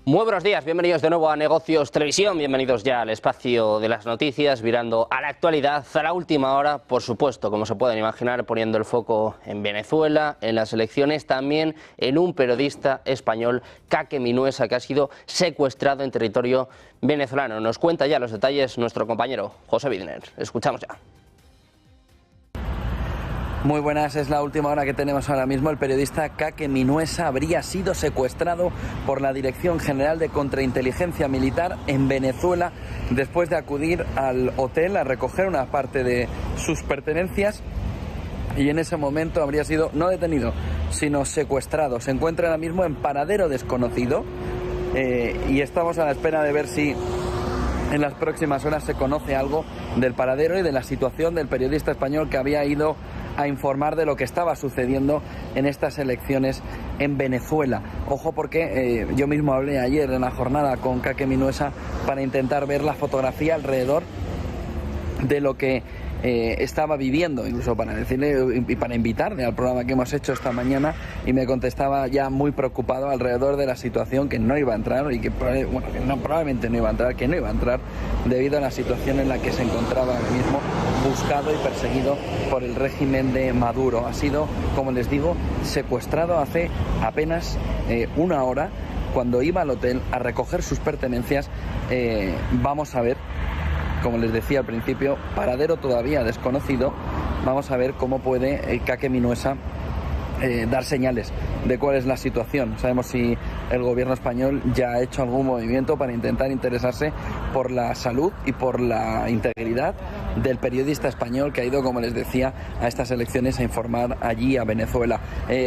Muy buenos días, bienvenidos de nuevo a Negocios Televisión, bienvenidos ya al espacio de las noticias, mirando a la actualidad, a la última hora, por supuesto, como se pueden imaginar, poniendo el foco en Venezuela, en las elecciones, también en un periodista español, Kake Minuesa, que ha sido secuestrado en territorio venezolano. Nos cuenta ya los detalles nuestro compañero José Bidner. Escuchamos ya. Muy buenas, es la última hora que tenemos ahora mismo. El periodista Kake Minuesa habría sido secuestrado por la Dirección General de Contrainteligencia Militar en Venezuela después de acudir al hotel a recoger una parte de sus pertenencias y en ese momento habría sido no detenido, sino secuestrado. Se encuentra ahora mismo en paradero desconocido y estamos a la espera de ver si en las próximas horas se conoce algo del paradero y de la situación del periodista español que había ido a informar de lo que estaba sucediendo en estas elecciones en Venezuela. Ojo porque yo mismo hablé ayer en la jornada con Kake Minuesa para intentar ver la fotografía alrededor de lo que estaba viviendo, incluso para decirle y para invitarle al programa que hemos hecho esta mañana, y me contestaba ya muy preocupado alrededor de la situación, que no iba a entrar y que, probablemente no iba a entrar, que no iba a entrar debido a la situación en la que se encontraba ahora mismo, buscado y perseguido por el régimen de Maduro. Ha sido, como les digo, secuestrado hace apenas una hora, cuando iba al hotel a recoger sus pertenencias. Vamos a ver, como les decía al principio, paradero todavía desconocido. Vamos a ver cómo puede Kake Minuesa dar señales de cuál es la situación. No sabemos si el gobierno español ya ha hecho algún movimiento para intentar interesarse por la salud y por la integridad del periodista español que ha ido, como les decía, a estas elecciones a informar allí a Venezuela.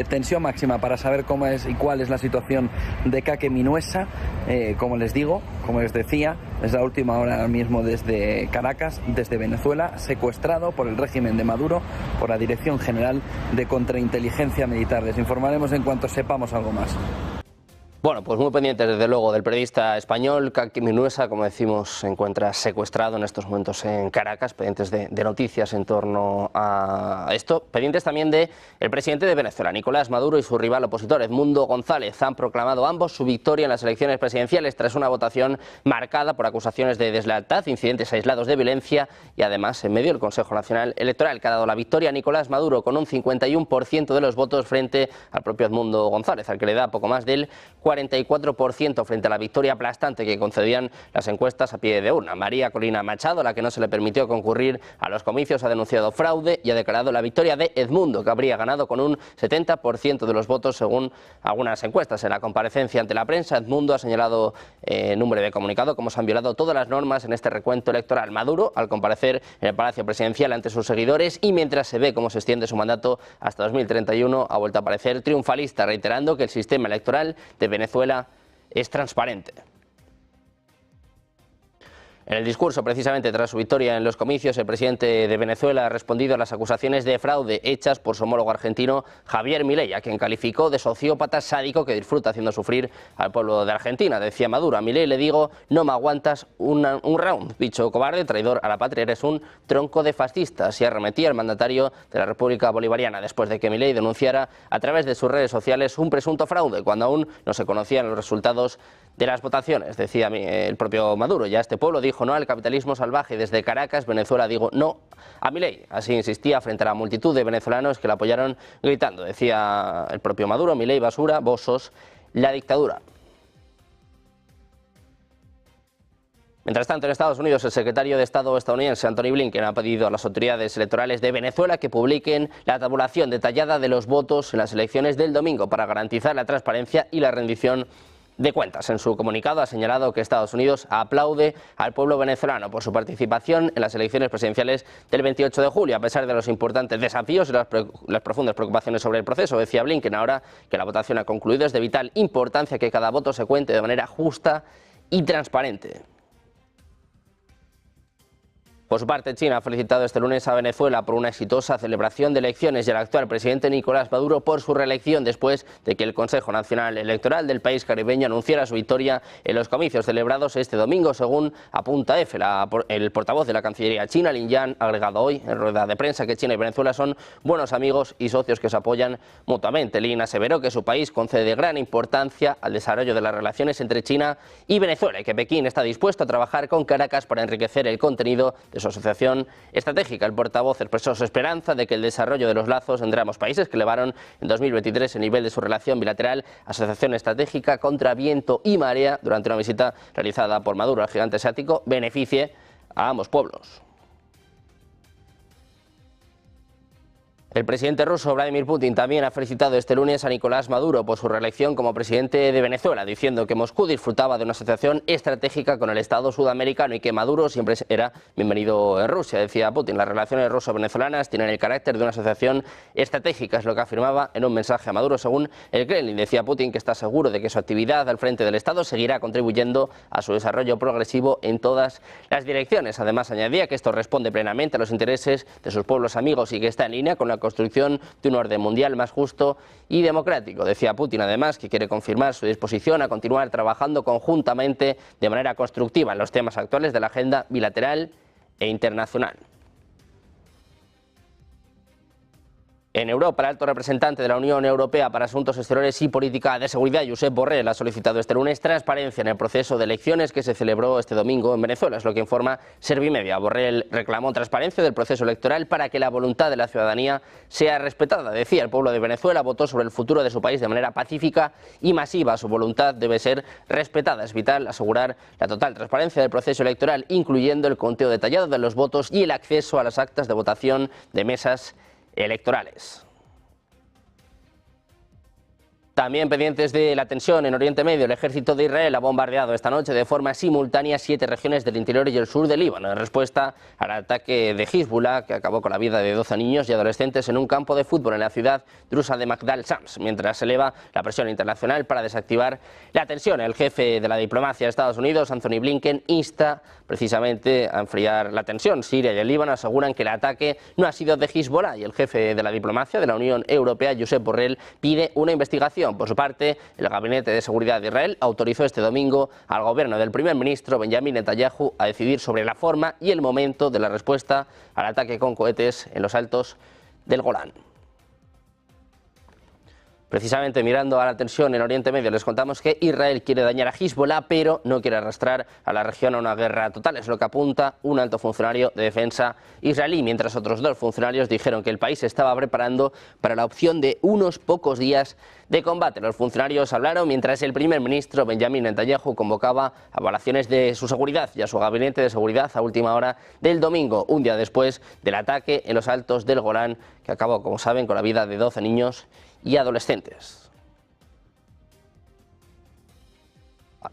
Tensión máxima para saber cómo es y cuál es la situación de Kake Minuesa. Como les digo, como les decía, es la última hora ahora mismo desde Caracas, desde Venezuela, secuestrado por el régimen de Maduro, por la Dirección General de Contrainteligencia Militar. Les informaremos en cuanto sepamos algo más. Bueno, pues muy pendientes desde luego del periodista español Kake Minuesa, como decimos, se encuentra secuestrado en estos momentos en Caracas, pendientes de noticias en torno a esto, pendientes también de el presidente de Venezuela, Nicolás Maduro, y su rival opositor, Edmundo González. Han proclamado ambos su victoria en las elecciones presidenciales tras una votación marcada por acusaciones de deslealtad, incidentes aislados de violencia y además en medio del Consejo Nacional Electoral, que ha dado la victoria a Nicolás Maduro con un 51% de los votos frente al propio Edmundo González, al que le da poco más del 44% frente a la victoria aplastante que concedían las encuestas a pie de urna. María Corina Machado, a la que no se le permitió concurrir a los comicios, ha denunciado fraude y ha declarado la victoria de Edmundo, que habría ganado con un 70% de los votos según algunas encuestas. En la comparecencia ante la prensa, Edmundo ha señalado en un breve comunicado cómo se han violado todas las normas en este recuento electoral. Maduro, al comparecer en el Palacio Presidencial ante sus seguidores y mientras se ve cómo se extiende su mandato hasta 2031, ha vuelto a aparecer triunfalista, reiterando que el sistema electoral de Venezuela es transparente. En el discurso, precisamente tras su victoria en los comicios, el presidente de Venezuela ha respondido a las acusaciones de fraude hechas por su homólogo argentino Javier Milei, a quien calificó de sociópata sádico que disfruta haciendo sufrir al pueblo de Argentina. Decía Maduro: a Milei le digo, no me aguantas un round, bicho cobarde, traidor a la patria, eres un tronco de fascista. Así arremetía el mandatario de la República Bolivariana, después de que Milei denunciara a través de sus redes sociales un presunto fraude, cuando aún no se conocían los resultados de las votaciones. Decía el propio Maduro: ya este pueblo dijo no al capitalismo salvaje. Desde Caracas, Venezuela, digo no a Milei. Así insistía frente a la multitud de venezolanos que la apoyaron gritando. Decía el propio Maduro: Milei basura, vos sos la dictadura. Mientras tanto, en Estados Unidos, el secretario de Estado estadounidense Antony Blinken ha pedido a las autoridades electorales de Venezuela que publiquen la tabulación detallada de los votos en las elecciones del domingo para garantizar la transparencia y la rendición de cuentas. En su comunicado ha señalado que Estados Unidos aplaude al pueblo venezolano por su participación en las elecciones presidenciales del 28 de julio, a pesar de los importantes desafíos y las profundas preocupaciones sobre el proceso. Decía Blinken: ahora que la votación ha concluido, es de vital importancia que cada voto se cuente de manera justa y transparente. Por su parte, China ha felicitado este lunes a Venezuela por una exitosa celebración de elecciones y al actual presidente Nicolás Maduro por su reelección después de que el Consejo Nacional Electoral del país caribeño anunciara su victoria en los comicios celebrados este domingo, según apunta EFE. El portavoz de la Cancillería china, Lin Yan, ha agregado hoy en rueda de prensa que China y Venezuela son buenos amigos y socios que se apoyan mutuamente. Lin aseveró que su país concede gran importancia al desarrollo de las relaciones entre China y Venezuela y que Pekín está dispuesto a trabajar con Caracas para enriquecer el contenido de su asociación estratégica. El portavoz expresó su esperanza de que el desarrollo de los lazos entre ambos países, que elevaron en 2023 el nivel de su relación bilateral, asociación estratégica contra viento y marea, durante una visita realizada por Maduro al gigante asiático, beneficie a ambos pueblos. El presidente ruso Vladimir Putin también ha felicitado este lunes a Nicolás Maduro por su reelección como presidente de Venezuela, diciendo que Moscú disfrutaba de una asociación estratégica con el Estado sudamericano y que Maduro siempre era bienvenido en Rusia. Decía Putin, las relaciones ruso-venezolanas tienen el carácter de una asociación estratégica, es lo que afirmaba en un mensaje a Maduro. Según el Kremlin, decía Putin que está seguro de que su actividad al frente del Estado seguirá contribuyendo a su desarrollo progresivo en todas las direcciones. Además, añadía que esto responde plenamente a los intereses de sus pueblos amigos y que está en línea con la construcción de un orden mundial más justo y democrático. Decía Putin además que quiere confirmar su disposición a continuar trabajando conjuntamente de manera constructiva en los temas actuales de la agenda bilateral e internacional. En Europa, el alto representante de la Unión Europea para Asuntos Exteriores y Política de Seguridad, Josep Borrell, ha solicitado este lunes transparencia en el proceso de elecciones que se celebró este domingo en Venezuela, es lo que informa Servimedia. Borrell reclamó transparencia del proceso electoral para que la voluntad de la ciudadanía sea respetada. Decía, el pueblo de Venezuela votó sobre el futuro de su país de manera pacífica y masiva. Su voluntad debe ser respetada. Es vital asegurar la total transparencia del proceso electoral, incluyendo el conteo detallado de los votos y el acceso a las actas de votación de mesas electorales. También pendientes de la tensión en Oriente Medio, el ejército de Israel ha bombardeado esta noche de forma simultánea 7 regiones del interior y el sur del Líbano, en respuesta al ataque de Hezbollah que acabó con la vida de 12 niños y adolescentes en un campo de fútbol en la ciudad drusa de Magdal Shams, mientras se eleva la presión internacional para desactivar la tensión. El jefe de la diplomacia de Estados Unidos, Anthony Blinken, insta precisamente a enfriar la tensión. Siria y el Líbano aseguran que el ataque no ha sido de Hezbollah y el jefe de la diplomacia de la Unión Europea, Josep Borrell, pide una investigación. Por su parte, el Gabinete de Seguridad de Israel autorizó este domingo al gobierno del primer ministro Benjamin Netanyahu a decidir sobre la forma y el momento de la respuesta al ataque con cohetes en los altos del Golán. Precisamente mirando a la tensión en Oriente Medio, les contamos que Israel quiere dañar a Hezbollah, pero no quiere arrastrar a la región a una guerra total. Es lo que apunta un alto funcionario de defensa israelí, mientras otros 2 funcionarios dijeron que el país se estaba preparando para la opción de unos pocos días de combate. Los funcionarios hablaron mientras el primer ministro Benjamin Netanyahu convocaba a evaluaciones de su seguridad y a su gabinete de seguridad a última hora del domingo, un día después del ataque en los altos del Golán, que acabó, como saben, con la vida de 12 niños y adolescentes.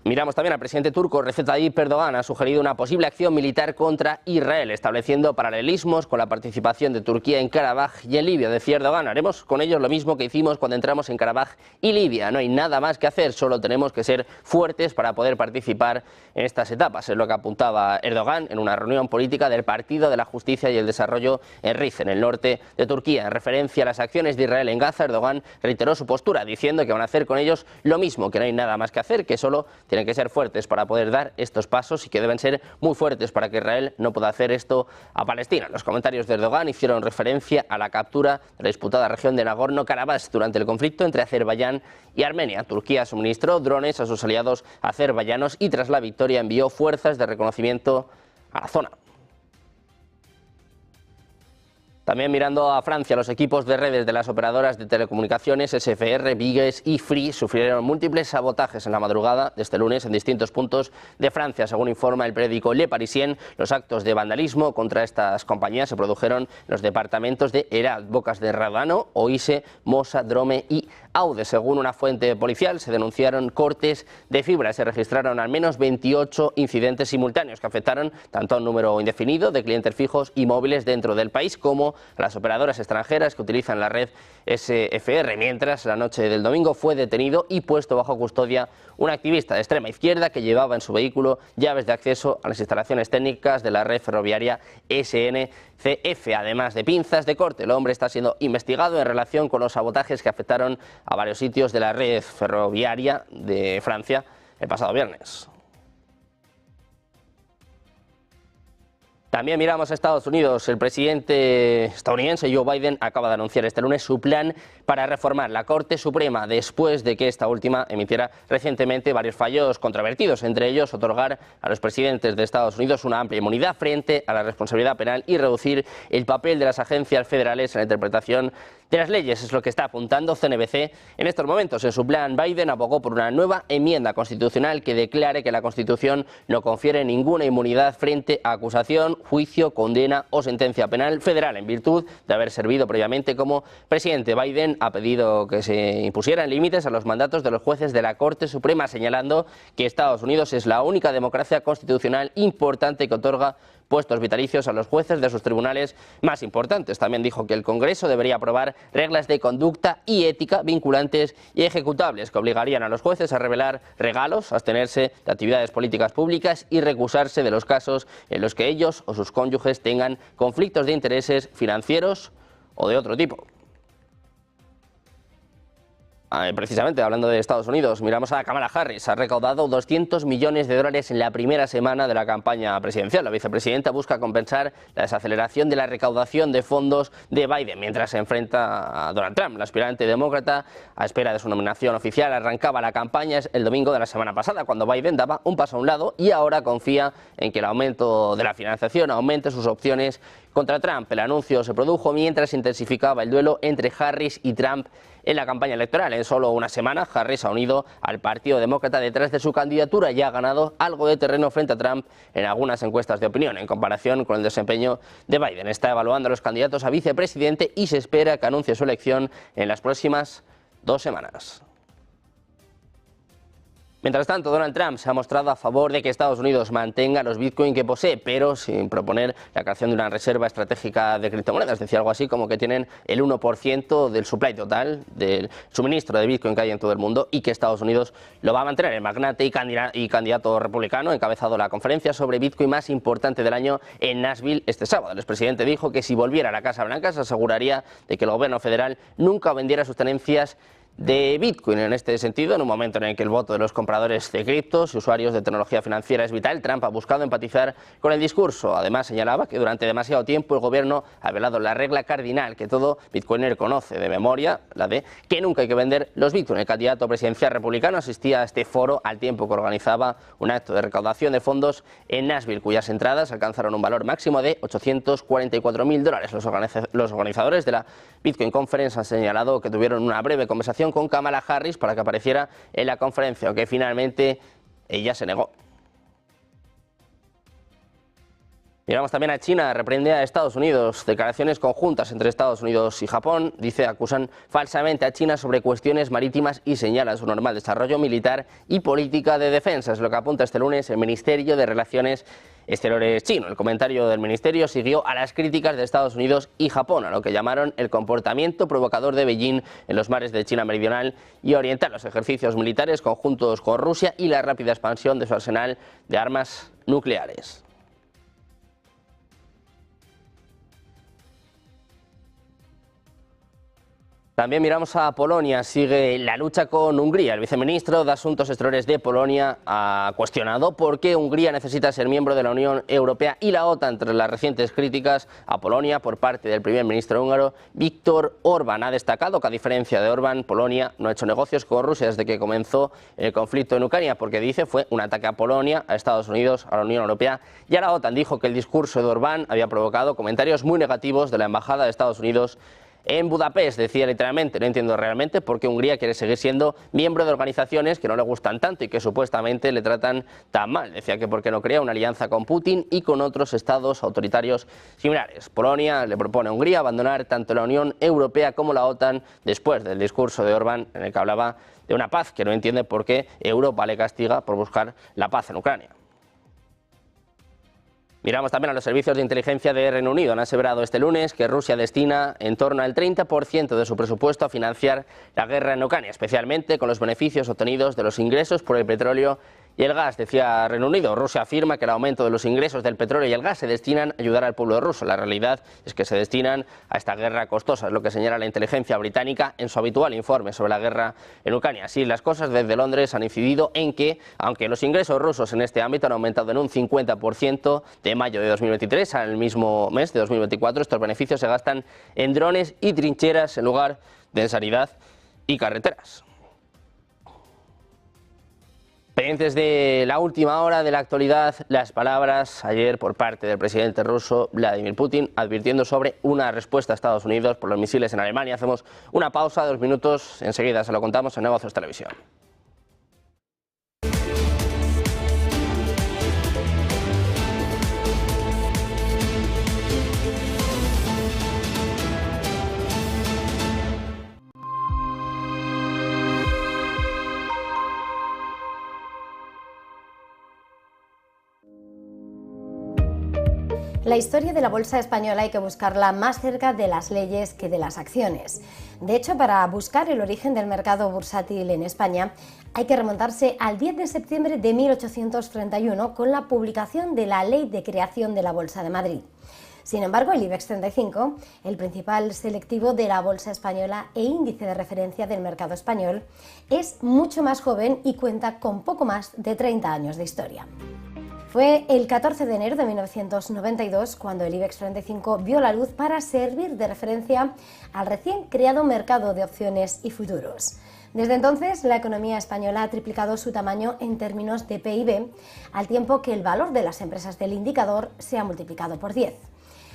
Miramos también al presidente turco Recep Tayyip Erdogan. Ha sugerido una posible acción militar contra Israel, estableciendo paralelismos con la participación de Turquía en Karabaj y en Libia. Decía Erdogan, haremos con ellos lo mismo que hicimos cuando entramos en Karabaj y Libia. No hay nada más que hacer, solo tenemos que ser fuertes para poder participar en estas etapas. Es lo que apuntaba Erdogan en una reunión política del Partido de la Justicia y el Desarrollo en Rize, en el norte de Turquía. En referencia a las acciones de Israel en Gaza, Erdogan reiteró su postura, diciendo que van a hacer con ellos lo mismo, que no hay nada más que hacer, que solo tienen que ser fuertes para poder dar estos pasos y que deben ser muy fuertes para que Israel no pueda hacer esto a Palestina. Los comentarios de Erdogan hicieron referencia a la captura de la disputada región de Nagorno-Karabaj durante el conflicto entre Azerbaiyán y Armenia. Turquía suministró drones a sus aliados azerbaiyanos y tras la victoria envió fuerzas de reconocimiento a la zona. También mirando a Francia, los equipos de redes de las operadoras de telecomunicaciones SFR, Vigues y Free sufrieron múltiples sabotajes en la madrugada de este lunes en distintos puntos de Francia. Según informa el periódico Le Parisien, los actos de vandalismo contra estas compañías se produjeron en los departamentos de Herat, Bocas de Radano, Oise, Mosa, Drome y Aude. Según una fuente policial, se denunciaron cortes de fibra. Se registraron al menos 28 incidentes simultáneos que afectaron tanto a un número indefinido de clientes fijos y móviles dentro del país como a las operadoras extranjeras que utilizan la red SFR. Mientras, la noche del domingo fue detenido y puesto bajo custodia un activista de extrema izquierda que llevaba en su vehículo llaves de acceso a las instalaciones técnicas de la red ferroviaria SNCF, además de pinzas de corte. El hombre está siendo investigado en relación con los sabotajes que afectaron a varios sitios de la red ferroviaria de Francia el pasado viernes. También miramos a Estados Unidos. El presidente estadounidense Joe Biden acaba de anunciar este lunes su plan para reformar la Corte Suprema después de que esta última emitiera recientemente varios fallos controvertidos, entre ellos otorgar a los presidentes de Estados Unidos una amplia inmunidad frente a la responsabilidad penal y reducir el papel de las agencias federales en la interpretación de las leyes. Es lo que está apuntando CNBC en estos momentos. En su plan, Biden abogó por una nueva enmienda constitucional que declare que la Constitución no confiere ninguna inmunidad frente a acusación, juicio, condena o sentencia penal federal en virtud de haber servido previamente como presidente. Biden ha pedido que se impusieran límites a los mandatos de los jueces de la Corte Suprema, señalando que Estados Unidos es la única democracia constitucional importante que otorga puestos vitalicios a los jueces de sus tribunales más importantes. También dijo que el Congreso debería aprobar reglas de conducta y ética vinculantes y ejecutables que obligarían a los jueces a revelar regalos, abstenerse de actividades políticas públicas y recusarse de los casos en los que ellos o sus cónyuges tengan conflictos de intereses financieros o de otro tipo. Precisamente hablando de Estados Unidos, miramos a Kamala Harris. Ha recaudado 200 millones de dólares en la primera semana de la campaña presidencial. La vicepresidenta busca compensar la desaceleración de la recaudación de fondos de Biden mientras se enfrenta a Donald Trump. La aspirante demócrata, a espera de su nominación oficial, arrancaba la campaña el domingo de la semana pasada, cuando Biden daba un paso a un lado y ahora confía en que el aumento de la financiación aumente sus opciones contra Trump. El anuncio se produjo mientras se intensificaba el duelo entre Harris y Trump en la campaña electoral. En solo una semana, Harris ha unido al Partido Demócrata detrás de su candidatura y ha ganado algo de terreno frente a Trump en algunas encuestas de opinión. En comparación con el desempeño de Biden, está evaluando a los candidatos a vicepresidente y se espera que anuncie su elección en las próximas 2 semanas. Mientras tanto, Donald Trump se ha mostrado a favor de que Estados Unidos mantenga los Bitcoin que posee, pero sin proponer la creación de una reserva estratégica de criptomonedas. Es decir, algo así como que tienen el 1% del supply total del suministro de Bitcoin que hay en todo el mundo y que Estados Unidos lo va a mantener. El magnate y candidato republicano ha encabezado la conferencia sobre Bitcoin más importante del año en Nashville este sábado. El expresidente dijo que si volviera a la Casa Blanca se aseguraría de que el gobierno federal nunca vendiera sus tenencias de Bitcoin. En este sentido, en un momento en el que el voto de los compradores de criptos y usuarios de tecnología financiera es vital, Trump ha buscado empatizar con el discurso. Además, señalaba que durante demasiado tiempo el gobierno ha violado la regla cardinal que todo bitcoiner conoce de memoria, la de que nunca hay que vender los Bitcoin. El candidato presidencial republicano asistía a este foro al tiempo que organizaba un acto de recaudación de fondos en Nashville, cuyas entradas alcanzaron un valor máximo de $844.000. Los organizadores de la Bitcoin Conference han señalado que tuvieron una breve conversación con Kamala Harris para que apareciera en la conferencia, aunque finalmente ella se negó. Miramos también a China, reprende a Estados Unidos. Declaraciones conjuntas entre Estados Unidos y Japón, acusan falsamente a China sobre cuestiones marítimas y señala su normal desarrollo militar y política de defensa. Es lo que apunta este lunes el Ministerio de Relaciones Exteriores chino. El comentario del ministerio siguió a las críticas de Estados Unidos y Japón, a lo que llamaron el comportamiento provocador de Beijing en los mares de China meridional y oriental, los ejercicios militares conjuntos con Rusia y la rápida expansión de su arsenal de armas nucleares. También miramos a Polonia, sigue la lucha con Hungría. El viceministro de Asuntos Exteriores de Polonia ha cuestionado por qué Hungría necesita ser miembro de la Unión Europea y la OTAN tras las recientes críticas a Polonia por parte del primer ministro húngaro Viktor Orbán. Ha destacado que a diferencia de Orbán, Polonia no ha hecho negocios con Rusia desde que comenzó el conflicto en Ucrania, porque dice fue un ataque a Polonia, a Estados Unidos, a la Unión Europea y a la OTAN. Dijo que el discurso de Orbán había provocado comentarios muy negativos de la Embajada de Estados Unidos en Budapest. Decía literalmente: no entiendo realmente por qué Hungría quiere seguir siendo miembro de organizaciones que no le gustan tanto y que supuestamente le tratan tan mal. Decía que porque no crea una alianza con Putin y con otros estados autoritarios similares. Polonia le propone a Hungría abandonar tanto la Unión Europea como la OTAN después del discurso de Orbán en el que hablaba de una paz que no entiende por qué Europa le castiga por buscar la paz en Ucrania. Miramos también a los servicios de inteligencia de Reino Unido. Han aseverado este lunes que Rusia destina en torno al 30% de su presupuesto a financiar la guerra en Ucrania, especialmente con los beneficios obtenidos de los ingresos por el petróleo y el gas. Decía Reino Unido: Rusia afirma que el aumento de los ingresos del petróleo y el gas se destinan a ayudar al pueblo ruso. La realidad es que se destinan a esta guerra costosa, es lo que señala la inteligencia británica en su habitual informe sobre la guerra en Ucrania. Así las cosas, desde Londres han incidido en que, aunque los ingresos rusos en este ámbito han aumentado en un 50% de mayo de 2023 al mismo mes de 2024, estos beneficios se gastan en drones y trincheras en lugar de en sanidad y carreteras. Pendientes de la última hora de la actualidad, las palabras ayer por parte del presidente ruso Vladimir Putin advirtiendo sobre una respuesta a Estados Unidos por los misiles en Alemania. Hacemos una pausa de 2 minutos, enseguida se lo contamos en Negocios Televisión. La historia de la bolsa española hay que buscarla más cerca de las leyes que de las acciones. De hecho, para buscar el origen del mercado bursátil en España, hay que remontarse al 10 de septiembre de 1831 con la publicación de la Ley de Creación de la Bolsa de Madrid. Sin embargo, el IBEX 35, el principal selectivo de la bolsa española e índice de referencia del mercado español, es mucho más joven y cuenta con poco más de 30 años de historia. Fue el 14 de enero de 1992 cuando el IBEX 35 vio la luz para servir de referencia al recién creado mercado de opciones y futuros. Desde entonces, la economía española ha triplicado su tamaño en términos de PIB, al tiempo que el valor de las empresas del indicador se ha multiplicado por 10.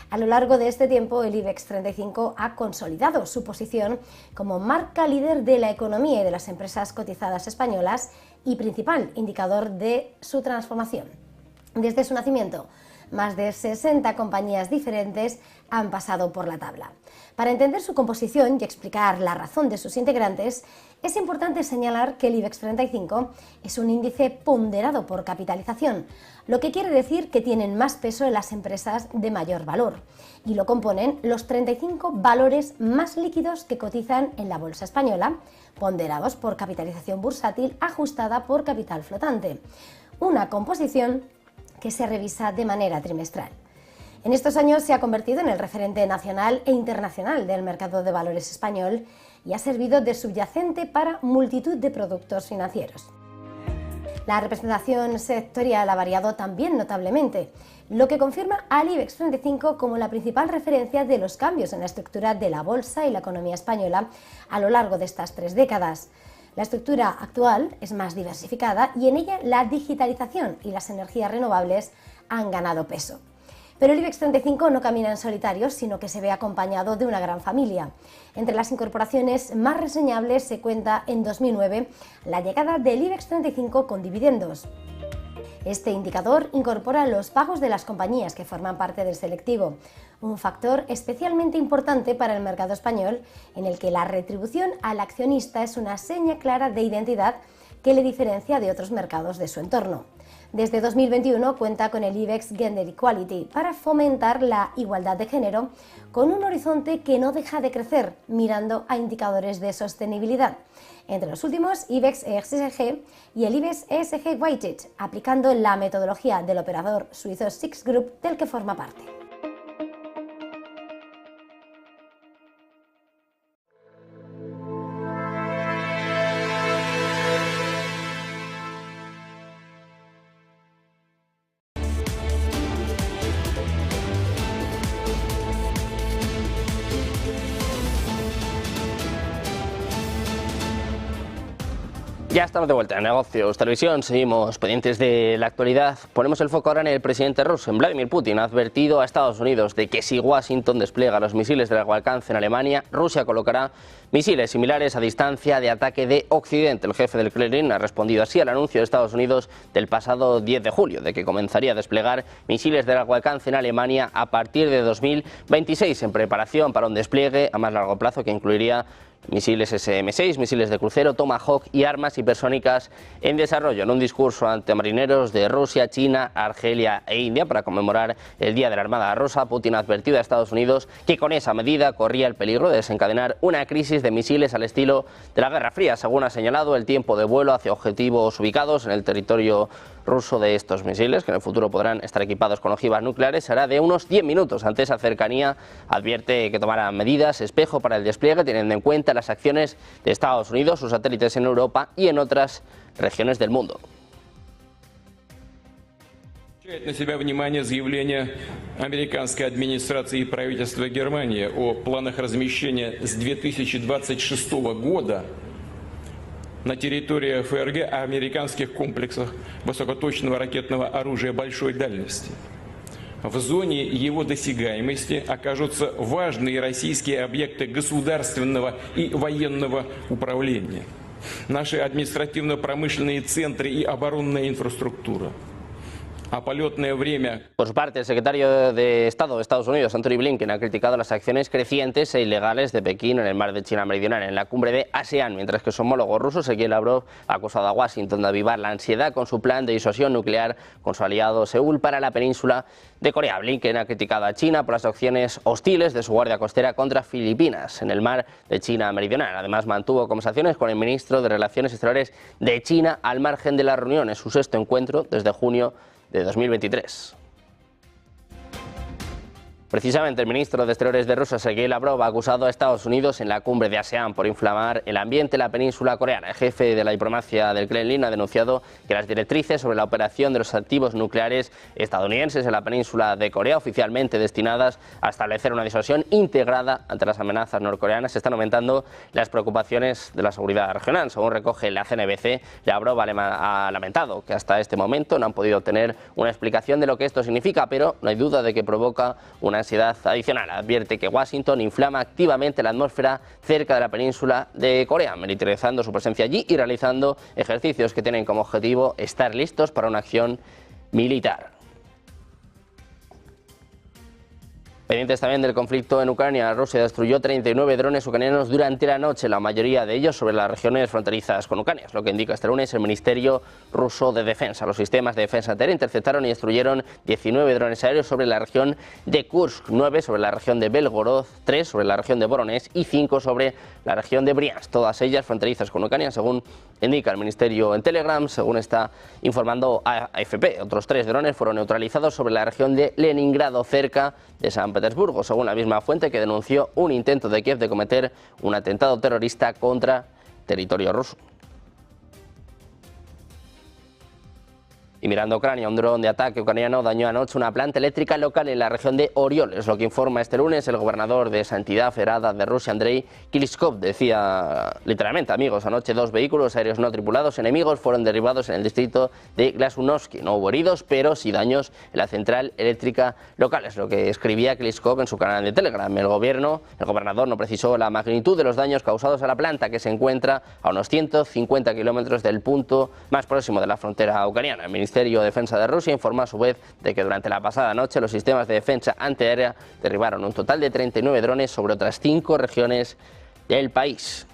A lo largo de este tiempo, el IBEX 35 ha consolidado su posición como marca líder de la economía y de las empresas cotizadas españolas y principal indicador de su transformación. Desde su nacimiento, más de 60 compañías diferentes han pasado por la tabla. Para entender su composición y explicar la razón de sus integrantes, es importante señalar que el IBEX 35 es un índice ponderado por capitalización, lo que quiere decir que tienen más peso en las empresas de mayor valor, y lo componen los 35 valores más líquidos que cotizan en la bolsa española, ponderados por capitalización bursátil ajustada por capital flotante, una composición que se revisa de manera trimestral. En estos años se ha convertido en el referente nacional e internacional del mercado de valores español y ha servido de subyacente para multitud de productos financieros. La representación sectorial ha variado también notablemente, lo que confirma al IBEX 35 como la principal referencia de los cambios en la estructura de la bolsa y la economía española a lo largo de estas 3 décadas. La estructura actual es más diversificada y en ella la digitalización y las energías renovables han ganado peso. Pero el IBEX 35 no camina en solitario, sino que se ve acompañado de una gran familia. Entre las incorporaciones más reseñables se cuenta en 2009 la llegada del IBEX 35 con dividendos. Este indicador incorpora los pagos de las compañías que forman parte del selectivo, un factor especialmente importante para el mercado español, en el que la retribución al accionista es una seña clara de identidad que le diferencia de otros mercados de su entorno. Desde 2021 cuenta con el IBEX Gender Equality para fomentar la igualdad de género, con un horizonte que no deja de crecer mirando a indicadores de sostenibilidad. Entre los últimos, IBEX ESG y el IBEX ESG Weighted, aplicando la metodología del operador suizo SIX Group del que forma parte. Ya estamos de vuelta en Negocios Televisión, seguimos pendientes de la actualidad. Ponemos el foco ahora en el presidente ruso. Vladimir Putin ha advertido a Estados Unidos de que si Washington despliega los misiles de largo alcance en Alemania, Rusia colocará misiles similares a distancia de ataque de Occidente. El jefe del Kremlin ha respondido así al anuncio de Estados Unidos del pasado 10 de julio de que comenzaría a desplegar misiles de largo alcance en Alemania a partir de 2026 en preparación para un despliegue a más largo plazo que incluiría misiles SM-6, misiles de crucero, Tomahawk y armas hipersónicas en desarrollo. En un discurso ante marineros de Rusia, China, Argelia e India para conmemorar el Día de la Armada Rusa, Putin ha advertido a Estados Unidos que con esa medida corría el peligro de desencadenar una crisis de misiles al estilo de la Guerra Fría. Según ha señalado, el tiempo de vuelo hacia objetivos ubicados en el territorio ruso de estos misiles, que en el futuro podrán estar equipados con ojivas nucleares, será de unos 10 minutos. Ante esa cercanía, advierte que tomará medidas espejo para el despliegue, teniendo en cuenta las acciones de Estados Unidos, sus satélites en Europa y en otras regiones del mundo. На себя внимание заявление американской администрации и правительства Германии о планах размещения с 2026 года на территории ФРГ американских комплексах высокоточного ракетного оружия большой дальности. В зоне его досягаемости окажутся важные российские объекты государственного и военного управления, наши административно-промышленные центры и оборонная инфраструктура. Por su parte, el secretario de Estado de Estados Unidos, Antony Blinken, ha criticado las acciones crecientes e ilegales de Pekín en el mar de China Meridional en la cumbre de ASEAN, mientras que su homólogo ruso, Sergei Lavrov, ha acusado a Washington de avivar la ansiedad con su plan de disuasión nuclear con su aliado Seúl para la península de Corea. Blinken ha criticado a China por las acciones hostiles de su guardia costera contra Filipinas en el mar de China Meridional. Además, mantuvo conversaciones con el ministro de Relaciones Exteriores de China al margen de la reunión, en su sexto encuentro desde junio de 2023. Precisamente el ministro de Exteriores de Rusia, Sergei Lavrov, ha acusado a Estados Unidos en la cumbre de ASEAN por inflamar el ambiente en la península coreana. El jefe de la diplomacia del Kremlin ha denunciado que las directrices sobre la operación de los activos nucleares estadounidenses en la península de Corea, oficialmente destinadas a establecer una disuasión integrada ante las amenazas norcoreanas, están aumentando las preocupaciones de la seguridad regional. Según recoge la CNBC, Lavrov ha lamentado que hasta este momento no han podido obtener una explicación de lo que esto significa, pero no hay duda de que provoca una ansiedad adicional. Advierte que Washington inflama activamente la atmósfera cerca de la península de Corea, militarizando su presencia allí y realizando ejercicios que tienen como objetivo estar listos para una acción militar. Pendientes también del conflicto en Ucrania, Rusia destruyó 39 drones ucranianos durante la noche, la mayoría de ellos sobre las regiones fronterizas con Ucrania, lo que indica este lunes el Ministerio ruso de Defensa. Los sistemas de defensa antiaérea interceptaron y destruyeron 19 drones aéreos sobre la región de Kursk, 9 sobre la región de Belgorod, 3 sobre la región de Voronezh y 5 sobre la región de Briansk, todas ellas fronterizas con Ucrania, según indica el Ministerio en Telegram, según está informando AFP. Otros 3 drones fueron neutralizados sobre la región de Leningrado, cerca de San Petersburgo, según la misma fuente que denunció un intento de Kiev de cometer un atentado terrorista contra territorio ruso. Y mirando a Ucrania, un dron de ataque ucraniano dañó anoche una planta eléctrica local en la región de Oriol. Es lo que informa este lunes el gobernador de esa entidad federada de Rusia, Andrei Kilishkov. Decía literalmente, amigos, anoche 2 vehículos aéreos no tripulados enemigos fueron derribados en el distrito de Glasunovsky. No hubo heridos, pero sí daños en la central eléctrica local. Es lo que escribía Kilishkov en su canal de Telegram. El gobernador no precisó la magnitud de los daños causados a la planta, que se encuentra a unos 150 kilómetros del punto más próximo de la frontera ucraniana. El Ministerio de Defensa de Rusia informa a su vez de que durante la pasada noche los sistemas de defensa antiaérea derribaron un total de 39 drones sobre otras 5 regiones del país.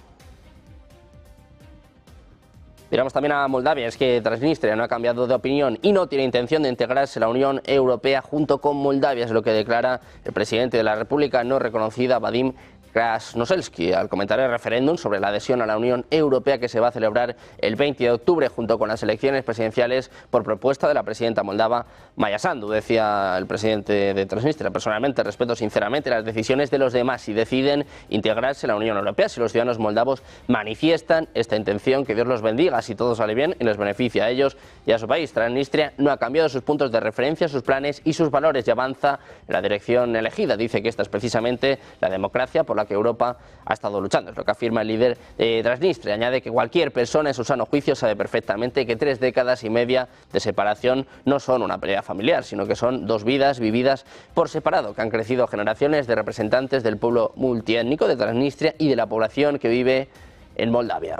Miramos también a Moldavia. Es que Transnistria no ha cambiado de opinión y no tiene intención de integrarse a la Unión Europea junto con Moldavia, es lo que declara el presidente de la República no reconocida, Vadim Krasnoselski, al comentar el referéndum sobre la adhesión a la Unión Europea que se va a celebrar el 20 de octubre junto con las elecciones presidenciales por propuesta de la presidenta moldava Maya Sandu. Decía el presidente de Transnistria: personalmente respeto sinceramente las decisiones de los demás si deciden integrarse a la Unión Europea. Si los ciudadanos moldavos manifiestan esta intención, que Dios los bendiga, si todo sale bien y les beneficia a ellos y a su país. Transnistria no ha cambiado sus puntos de referencia, sus planes y sus valores y avanza en la dirección elegida. Dice que esta es precisamente la democracia por la que Europa ha estado luchando. Es lo que afirma el líder de Transnistria. Añade que cualquier persona en su sano juicio sabe perfectamente que 3 décadas y media de separación no son una pelea familiar, sino que son 2 vidas vividas por separado, que han crecido generaciones de representantes del pueblo multiétnico de Transnistria y de la población que vive en Moldavia.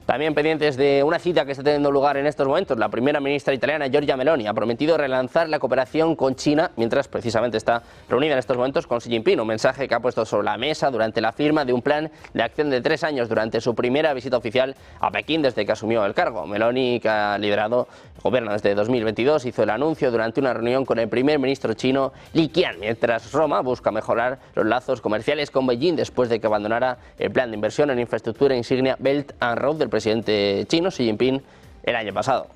También pendientes de una cita que está teniendo lugar en estos momentos, la primera ministra italiana Giorgia Meloni ha prometido relanzar la cooperación con China mientras precisamente está reunida en estos momentos con Xi Jinping, un mensaje que ha puesto sobre la mesa durante la firma de un plan de acción de 3 años durante su primera visita oficial a Pekín desde que asumió el cargo. Meloni, que ha liderado el gobierno desde 2022, hizo el anuncio durante una reunión con el primer ministro chino Li Qian, mientras Roma busca mejorar los lazos comerciales con Beijing después de que abandonara el plan de inversión en infraestructura insignia Belt and Road del presidente chino Xi Jinping el año pasado.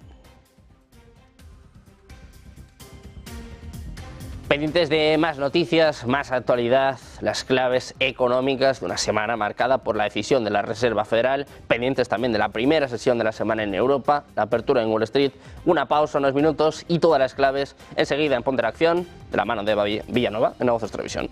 Pendientes de más noticias, más actualidad, las claves económicas de una semana marcada por la decisión de la Reserva Federal, pendientes también de la primera sesión de la semana en Europa, la apertura en Wall Street, una pausa, unos minutos y todas las claves enseguida en Ponte la Acción, de la mano de Eva Villanova en Negocios Televisión.